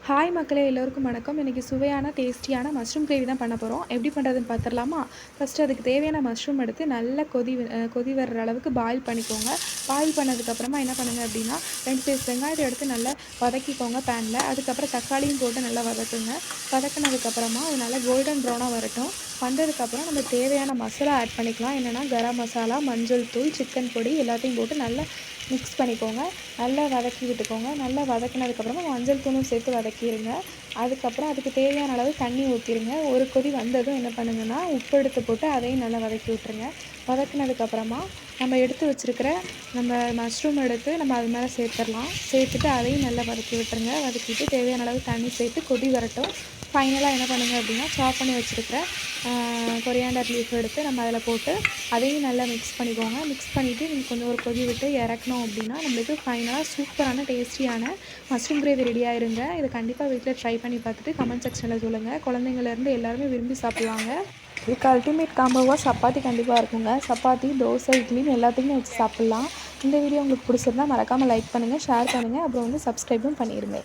Hi மக்களே, எல்லோருக்கும் வணக்கம். இன்றைக்கி சுவையான டேஸ்டியான மஷ்ரூம் கிரேவி தான் பண்ண போகிறோம். எப்படி பண்ணுறதுன்னு பார்த்துடலாமா? ஃபஸ்ட்டு அதுக்கு தேவையான மஷ்ரூம் எடுத்து நல்லா கொதி வர்ற அளவுக்கு பாயில் பண்ணிக்கோங்க. பாயில் பண்ணதுக்கப்புறமா என்ன பண்ணுங்கள் அப்படின்னா, 2 சைஸ் வெங்காயத்தை எடுத்து நல்லா வதக்கிக்கோங்க பேனில். அதுக்கப்புறம் தக்காளியும் போட்டு நல்லா வதக்குங்க. வதக்கினதுக்கப்புறமா அது நல்லா கோல்டன் ப்ரௌனாக வரட்டும். வந்ததுக்கப்புறம் நம்ம தேவையான மசாலா ஆட் பண்ணிக்கலாம். என்னென்னா கரம் மசாலா, மஞ்சள் தூள், சிக்கன் பொடி எல்லாத்தையும் போட்டு நல்லா மிக்ஸ் பண்ணிக்கோங்க. நல்லா வதக்கி விட்டுக்கோங்க. நல்லா வதக்கினதுக்கப்புறமா மஞ்சள் தூளும் சேர்த்து வதக்கிடுங்க. அதுக்கப்புறம் அதுக்கு தேவையான அளவு தண்ணி ஊற்றிடுங்க. ஒரு கொதி வந்ததும் என்ன பண்ணுங்கன்னா, உப்பு எடுத்து போட்டு அதையும் நல்லா வதக்கி விட்டுருங்க. வதக்கினதுக்கப்புறமா நம்ம எடுத்து வச்சுருக்கிற நம்ம மஷ்ரூம் எடுத்து நம்ம அது மேலே சேர்த்துடலாம். சேர்த்துட்டு அதையும் நல்லா வதக்கி விட்டுருங்க. வதக்கிட்டு தேவையான அளவு தண்ணி சேர்த்து கொதி வரட்டும். ஃபைனலாக என்ன பண்ணுங்கள் அப்படின்னா, சாப் பண்ணி வச்சுருக்கிற கொரியாண்டர் லீஃப் எடுத்து நம்ம அதில் போட்டு அதையும் நல்லா மிக்ஸ் பண்ணிக்கோங்க. மிக்ஸ் பண்ணிவிட்டு கொஞ்சம் ஒரு கொதி விட்டு இறக்கணும் அப்படின்னா நம்மளுக்கு ஃபைனலாக சூப்பரான டேஸ்டியான மஷ்ரூம் கிரேவி ரெடி ஆயிருங்க. இதை கண்டிப்பாக வீட்டில் ட்ரை பண்ணி பார்த்துட்டு கமெண்ட் செக்ஷனில் சொல்லுங்கள். குழந்தைங்கள்லேருந்து எல்லாருமே விரும்பி சாப்பிடுவாங்க. இதுக்கு அல்டிமேட் காம்போவாக சப்பாத்தி கண்டிப்பாக இருக்குங்க. சப்பாத்தி, தோசை, இட்லின்னு எல்லாத்துக்குமே வச்சு சாப்பிட்லாம். இந்த வீடியோ உங்களுக்கு பிடிச்சிருந்தா மறக்காமல் லைக் பண்ணுங்கள், ஷேர் பண்ணுங்கள், அப்புறம் சப்ஸ்கிரைபும் பண்ணிடுங்க.